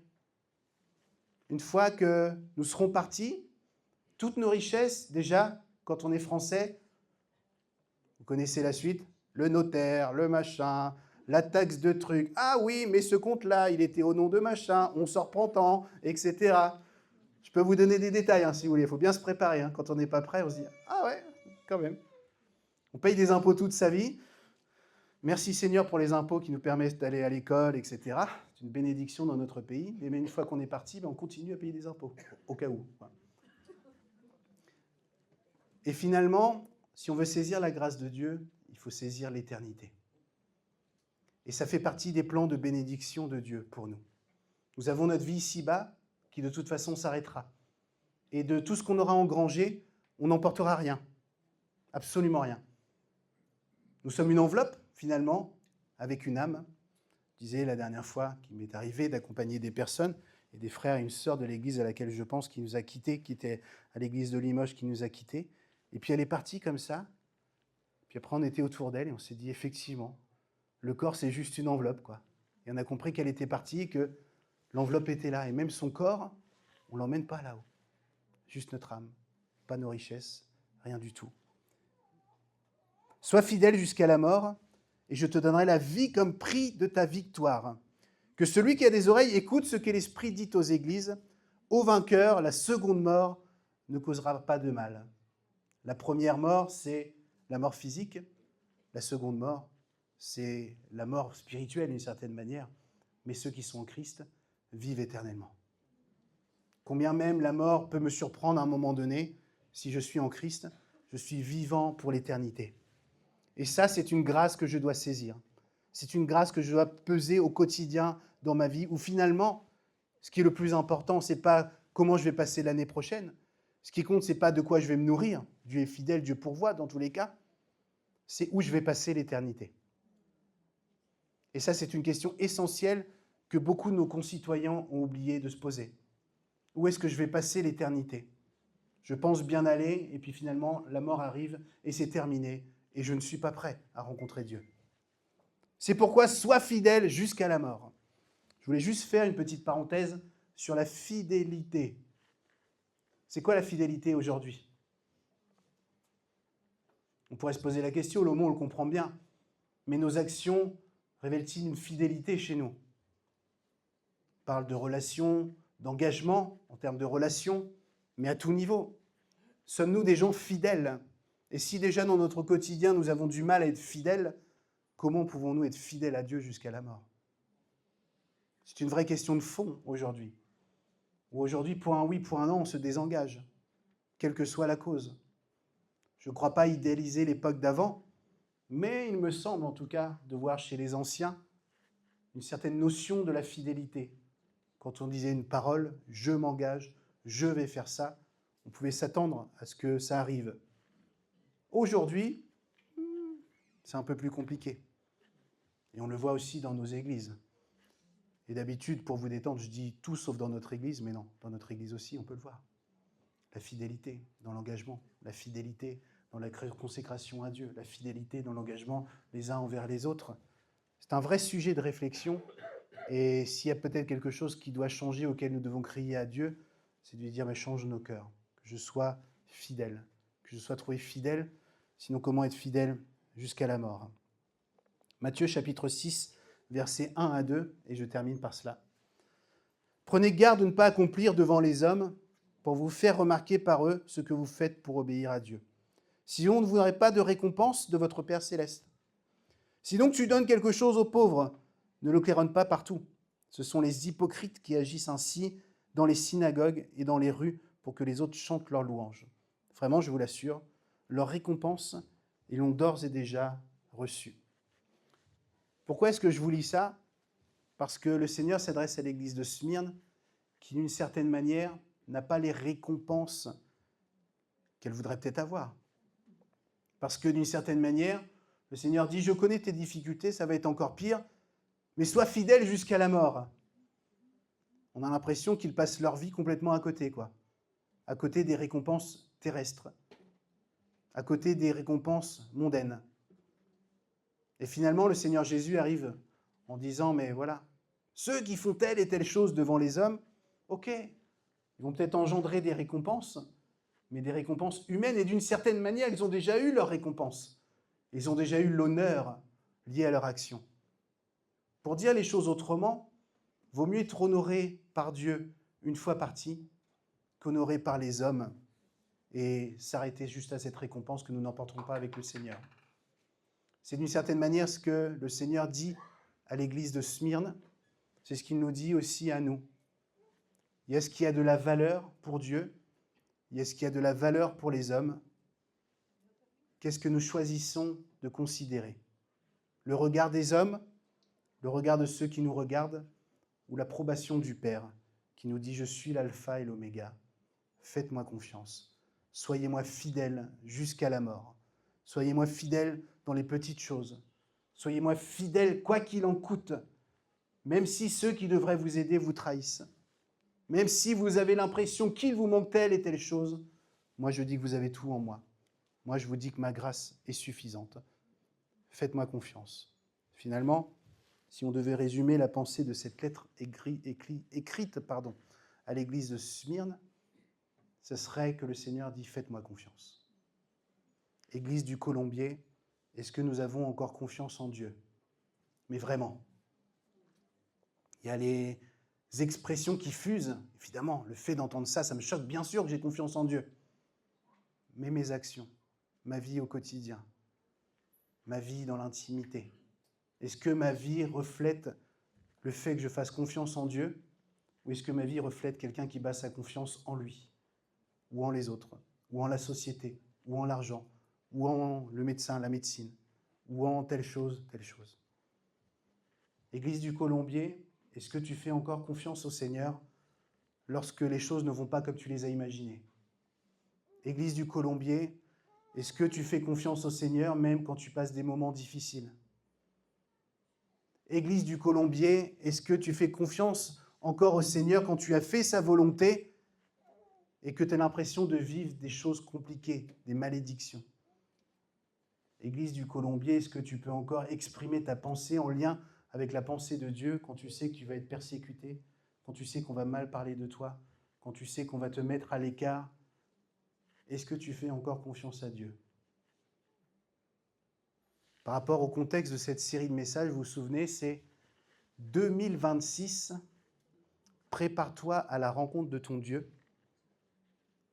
Une fois que nous serons partis, toutes nos richesses, déjà, quand on est français, vous connaissez la suite, le notaire, le machin, la taxe de trucs. Ah oui, mais ce compte-là, il était au nom de machin, on s'en reprend tant, etc. Je peux vous donner des détails, si vous voulez. Il faut bien se préparer. Quand on n'est pas prêt, on se dit « Ah ouais, quand même ». On paye des impôts toute sa vie. Merci Seigneur pour les impôts qui nous permettent d'aller à l'école, etc. C'est une bénédiction dans notre pays. Mais une fois qu'on est parti, on continue à payer des impôts, au cas où. Et finalement, si on veut saisir la grâce de Dieu, il faut saisir l'éternité. Et ça fait partie des plans de bénédiction de Dieu pour nous. Nous avons notre vie ici-bas qui de toute façon s'arrêtera. Et de tout ce qu'on aura engrangé, on n'emportera rien. Absolument rien. Nous sommes une enveloppe, finalement, avec une âme. Je disais la dernière fois qu'il m'est arrivé d'accompagner des personnes et des frères et une sœur de l'église à laquelle je pense qui nous a quittés, qui était à l'église de Limoges, qui nous a quittés. Et puis elle est partie comme ça. Puis après, on était autour d'elle et on s'est dit, effectivement, le corps, c'est juste une enveloppe, quoi. Et on a compris qu'elle était partie et que l'enveloppe était là. Et même son corps, on ne l'emmène pas là-haut. Juste notre âme, pas nos richesses, rien du tout. Sois fidèle jusqu'à la mort, et je te donnerai la vie comme prix de ta victoire. Que celui qui a des oreilles écoute ce que l'Esprit dit aux églises. Au vainqueur, la seconde mort ne causera pas de mal. La première mort, c'est la mort physique. La seconde mort, c'est la mort spirituelle d'une certaine manière. Mais ceux qui sont en Christ vivent éternellement. Combien même la mort peut me surprendre à un moment donné, si je suis en Christ, je suis vivant pour l'éternité. Et ça, c'est une grâce que je dois saisir. C'est une grâce que je dois peser au quotidien dans ma vie, où finalement, ce qui est le plus important, ce n'est pas comment je vais passer l'année prochaine. Ce qui compte, ce n'est pas de quoi je vais me nourrir. Dieu est fidèle, Dieu pourvoit dans tous les cas. C'est où je vais passer l'éternité. Et ça, c'est une question essentielle que beaucoup de nos concitoyens ont oublié de se poser. Où est-ce que je vais passer l'éternité? Je pense bien aller, et puis finalement, la mort arrive, et c'est terminé, et je ne suis pas prêt à rencontrer Dieu. C'est pourquoi sois fidèle jusqu'à la mort. Je voulais juste faire une petite parenthèse sur la fidélité. C'est quoi la fidélité aujourd'hui? On pourrait se poser la question, le mot on le comprend bien, mais nos actions révèlent-ils une fidélité chez nous? On parle de relations, d'engagement en termes de relations, mais à tout niveau. Sommes-nous des gens fidèles? Et si déjà dans notre quotidien nous avons du mal à être fidèles, comment pouvons-nous être fidèles à Dieu jusqu'à la mort? C'est une vraie question de fond aujourd'hui. Où aujourd'hui, pour un oui, pour un non, on se désengage, quelle que soit la cause. Je ne crois pas idéaliser l'époque d'avant, mais il me semble en tout cas de voir chez les anciens une certaine notion de la fidélité. Quand on disait une parole, je m'engage, je vais faire ça, on pouvait s'attendre à ce que ça arrive. Aujourd'hui, c'est un peu plus compliqué. Et on le voit aussi dans nos églises. Et d'habitude, pour vous détendre, je dis tout sauf dans notre église, mais non, dans notre église aussi, on peut le voir. La fidélité dans l'engagement, la fidélité dans la consécration à Dieu, la fidélité dans l'engagement les uns envers les autres. C'est un vrai sujet de réflexion. Et s'il y a peut-être quelque chose qui doit changer, auquel nous devons crier à Dieu, c'est de lui dire, mais change nos cœurs, que je sois fidèle, que je sois trouvé fidèle. Sinon, comment être fidèle jusqu'à la mort? Matthieu chapitre 6, versets 1 à 2, et je termine par cela. Prenez garde de ne pas accomplir devant les hommes, pour vous faire remarquer par eux ce que vous faites pour obéir à Dieu. Sinon, vous n'aurez pas de récompense de votre Père céleste. Si donc tu donnes quelque chose aux pauvres, ne le claironne pas partout. Ce sont les hypocrites qui agissent ainsi dans les synagogues et dans les rues pour que les autres chantent leurs louanges. Vraiment, je vous l'assure, leur récompense, ils l'ont d'ores et déjà reçue. Pourquoi est-ce que je vous lis ça? Parce que le Seigneur s'adresse à l'église de Smyrne, qui d'une certaine manière n'a pas les récompenses qu'elle voudrait peut-être avoir. Parce que d'une certaine manière, le Seigneur dit, je connais tes difficultés, ça va être encore pire, mais sois fidèle jusqu'à la mort. On a l'impression qu'ils passent leur vie complètement à côté, quoi. à côté des récompenses terrestres, à côté des récompenses mondaines. Et finalement, le Seigneur Jésus arrive en disant, mais voilà, ceux qui font telle et telle chose devant les hommes, ok, ils vont peut-être engendrer des récompenses, mais des récompenses humaines, et d'une certaine manière, ils ont déjà eu leurs récompenses. Ils ont déjà eu l'honneur lié à leur action. Pour dire les choses autrement, vaut mieux être honoré par Dieu une fois parti qu'honoré par les hommes et s'arrêter juste à cette récompense que nous n'emporterons pas avec le Seigneur. C'est d'une certaine manière ce que le Seigneur dit à l'église de Smyrne, c'est ce qu'il nous dit aussi à nous. Il y a ce qui a de la valeur pour Dieu, il y a ce qui a de la valeur pour les hommes. Qu'est-ce que nous choisissons de considérer? Le regard des hommes, le regard de ceux qui nous regardent, ou l'approbation du Père qui nous dit « Je suis l'alpha et l'oméga, faites-moi confiance, soyez-moi fidèle jusqu'à la mort, soyez-moi fidèle dans les petites choses, soyez-moi fidèle quoi qu'il en coûte, même si ceux qui devraient vous aider vous trahissent, même si vous avez l'impression qu'il vous manque telle et telle chose, moi je dis que vous avez tout en moi. Moi je vous dis que ma grâce est suffisante. Faites-moi confiance. » Finalement, si on devait résumer la pensée de cette lettre écrite à l'église de Smyrne, ce serait que le Seigneur dit « Faites-moi confiance ». Église du Colombier, est-ce que nous avons encore confiance en Dieu? Mais vraiment. Il y a les expressions qui fusent. Évidemment, le fait d'entendre ça, ça me choque. Bien sûr que j'ai confiance en Dieu. Mais mes actions, ma vie au quotidien, ma vie dans l'intimité, est-ce que ma vie reflète le fait que je fasse confiance en Dieu, ou est-ce que ma vie reflète quelqu'un qui base sa confiance en lui, ou en les autres, ou en la société, ou en l'argent, ou en le médecin, la médecine, ou en telle chose, telle chose? Église du Colombier, est-ce que tu fais encore confiance au Seigneur lorsque les choses ne vont pas comme tu les as imaginées? Église du Colombier, est-ce que tu fais confiance au Seigneur même quand tu passes des moments difficiles? Église du Colombier, est-ce que tu fais confiance encore au Seigneur quand tu as fait sa volonté et que tu as l'impression de vivre des choses compliquées, des malédictions? Église du Colombier, est-ce que tu peux encore exprimer ta pensée en lien avec la pensée de Dieu quand tu sais que tu vas être persécuté, quand tu sais qu'on va mal parler de toi, quand tu sais qu'on va te mettre à l'écart? Est-ce que tu fais encore confiance à Dieu? Par rapport au contexte de cette série de messages, vous vous souvenez, c'est 2026, prépare-toi à la rencontre de ton Dieu.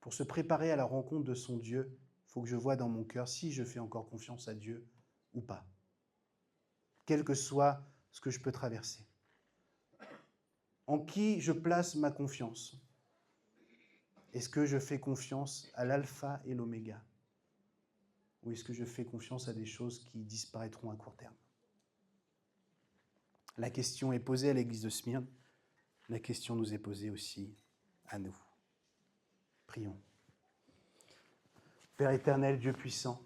Pour se préparer à la rencontre de son Dieu, il faut que je voie dans mon cœur si je fais encore confiance à Dieu ou pas, quel que soit ce que je peux traverser. En qui je place ma confiance? Est-ce que je fais confiance à l'alpha et l'oméga? Ou est-ce que je fais confiance à des choses qui disparaîtront à court terme? La question est posée à l'église de Smyrne. La question nous est posée aussi à nous. Prions. Père éternel, Dieu puissant,